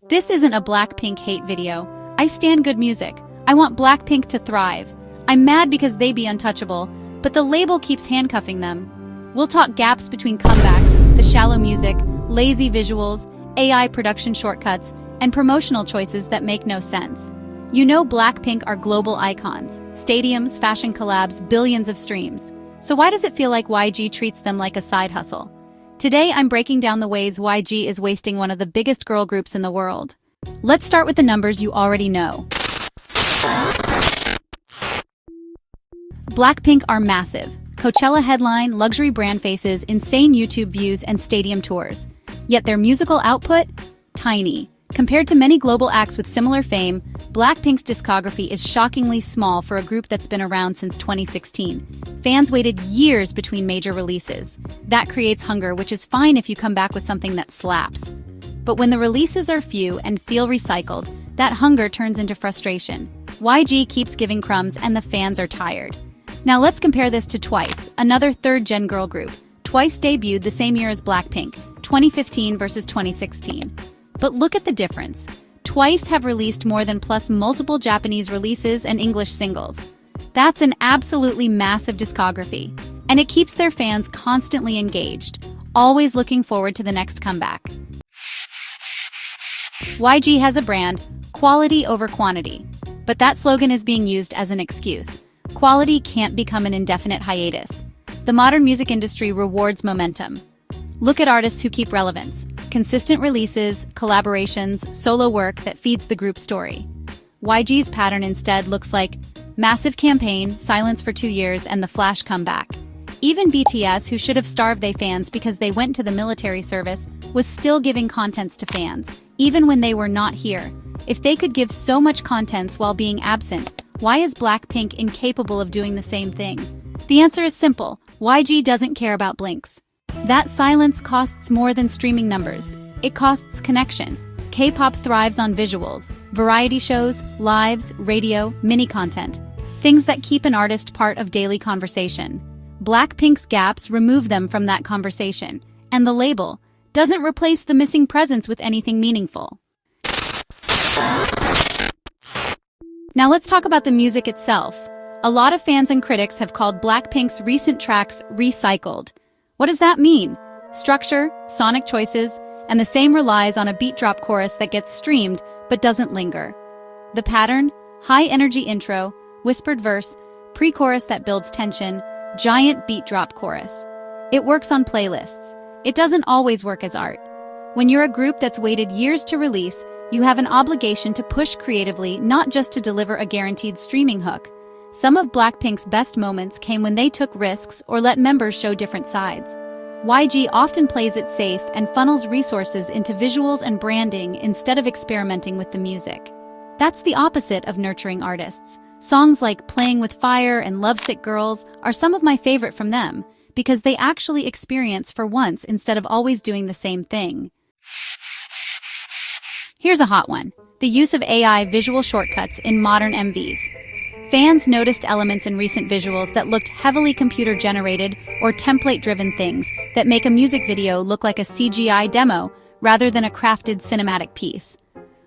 This isn't a Blackpink hate video. I stan good music. I want Blackpink to thrive. I'm mad because they be untouchable, but the label keeps handcuffing them. We'll talk gaps between comebacks, the shallow music, lazy visuals, AI production shortcuts, and promotional choices that make no sense. You know Blackpink are global icons, stadiums, fashion collabs, billions of streams. So why does it feel like YG treats them like a side hustle? Today I'm breaking down the ways YG is wasting one of the biggest girl groups in the world. Let's start with the numbers you already know. Blackpink are massive. Coachella headline, luxury brand faces, insane YouTube views, and stadium tours. Yet their musical output? Tiny. Compared to many global acts with similar fame, Blackpink's discography is shockingly small for a group that's been around since 2016. Fans waited years between major releases. That creates hunger, which is fine if you come back with something that slaps. But when the releases are few and feel recycled, that hunger turns into frustration. YG keeps giving crumbs and the fans are tired. Now let's compare this to Twice, another third-gen girl group. Twice debuted the same year as Blackpink, 2015 versus 2016. But look at the difference. Twice have released more than plus multiple Japanese releases and English singles. That's an absolutely massive discography. And it keeps their fans constantly engaged, always looking forward to the next comeback. YG has a brand, quality over quantity. But that slogan is being used as an excuse. Quality can't become an indefinite hiatus. The modern music industry rewards momentum. Look at artists who keep relevance. Consistent releases, collaborations, solo work that feeds the group's story. YG's pattern instead looks like massive campaign, silence for 2 years, and the flash comeback. Even BTS, who should have starved their fans because they went to the military service, was still giving contents to fans, even when they were not here. If they could give so much contents while being absent, why is Blackpink incapable of doing the same thing? The answer is simple. YG doesn't care about blinks. That silence costs more than streaming numbers. It costs connection. K-pop thrives on visuals, variety shows, lives, radio, mini-content. Things that keep an artist part of daily conversation. Blackpink's gaps remove them from that conversation, and the label doesn't replace the missing presence with anything meaningful. Now let's talk about the music itself. A lot of fans and critics have called Blackpink's recent tracks recycled. What does that mean? Structure, sonic choices, and the same relies on a beat drop chorus that gets streamed but doesn't linger. The pattern? High-energy intro, whispered verse, pre-chorus that builds tension, giant beat drop chorus. It works on playlists. It doesn't always work as art. When you're a group that's waited years to release, you have an obligation to push creatively, not just to deliver a guaranteed streaming hook. Some of Blackpink's best moments came when they took risks or let members show different sides. YG often plays it safe and funnels resources into visuals and branding instead of experimenting with the music. That's the opposite of nurturing artists. Songs like Playing with Fire and Lovesick Girls are some of my favorite from them, because they actually experience for once instead of always doing the same thing. Here's a hot one: the use of AI visual shortcuts in modern MVs. Fans noticed elements in recent visuals that looked heavily computer-generated or template-driven things that make a music video look like a CGI demo rather than a crafted cinematic piece.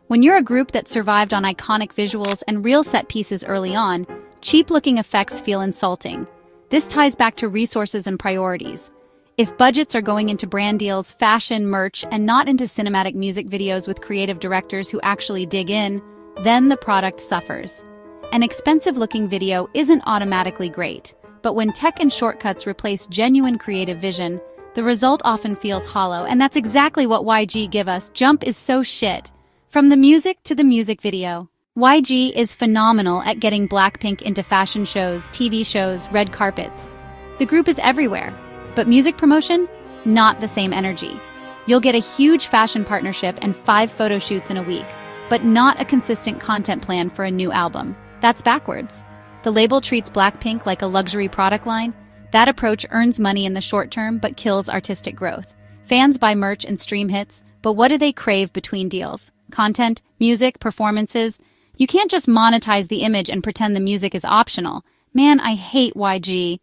When you're a group that survived on iconic visuals and real set pieces early on, cheap-looking effects feel insulting. This ties back to resources and priorities. If budgets are going into brand deals, fashion, merch, and not into cinematic music videos with creative directors who actually dig in, then the product suffers. An expensive-looking video isn't automatically great, but when tech and shortcuts replace genuine creative vision, the result often feels hollow, and that's exactly what YG give us. Jump is so shit. From the music to the music video. YG is phenomenal at getting Blackpink into fashion shows, TV shows, red carpets. The group is everywhere, but music promotion? Not the same energy. You'll get a huge fashion partnership and 5 photo shoots in a week, but not a consistent content plan for a new album. That's backwards. The label treats Blackpink like a luxury product line. That approach earns money in the short term but kills artistic growth. Fans buy merch and stream hits, but what do they crave between deals? Content, music, performances? You can't just monetize the image and pretend the music is optional. Man, I hate YG.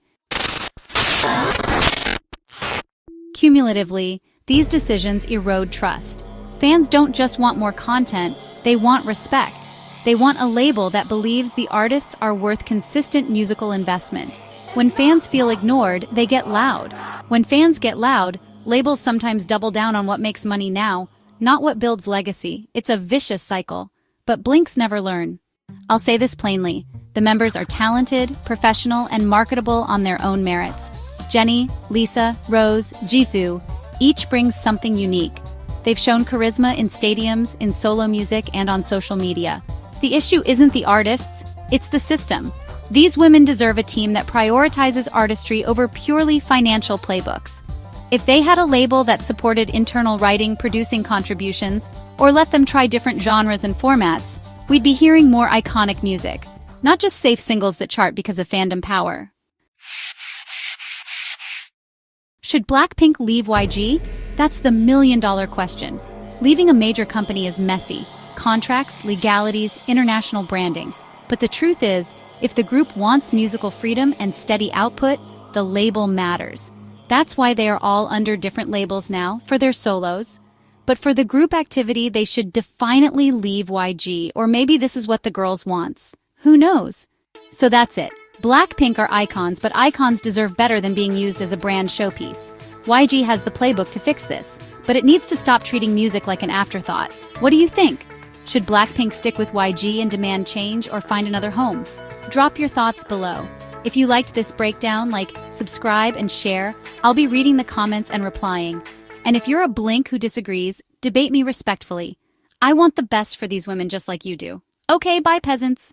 Cumulatively, these decisions erode trust. Fans don't just want more content, they want respect. They want a label that believes the artists are worth consistent musical investment. When fans feel ignored, they get loud. When fans get loud, labels sometimes double down on what makes money now, not what builds legacy. It's a vicious cycle. But Blinks never learn. I'll say this plainly. The members are talented, professional, and marketable on their own merits. Jennie, Lisa, Rose, Jisoo, each brings something unique. They've shown charisma in stadiums, in solo music, and on social media. The issue isn't the artists, it's the system. These women deserve a team that prioritizes artistry over purely financial playbooks. If they had a label that supported internal writing, producing contributions, or let them try different genres and formats, we'd be hearing more iconic music, not just safe singles that chart because of fandom power. Should BLACKPINK leave YG? That's the million-dollar question. Leaving a major company is messy. Contracts, legalities, international branding. But the truth is, if the group wants musical freedom and steady output, the label matters. That's why they are all under different labels now, for their solos. But for the group activity, they should definitely leave YG, or maybe this is what the girls wants. Who knows? So that's it. BLACKPINK are icons, but icons deserve better than being used as a brand showpiece. YG has the playbook to fix this, but it needs to stop treating music like an afterthought. What do you think? Should BLACKPINK stick with YG and demand change or find another home? Drop your thoughts below. If you liked this breakdown, subscribe and share. I'll be reading the comments and replying. And if you're a Blink who disagrees, debate me respectfully. I want the best for these women just like you do. Okay, bye peasants.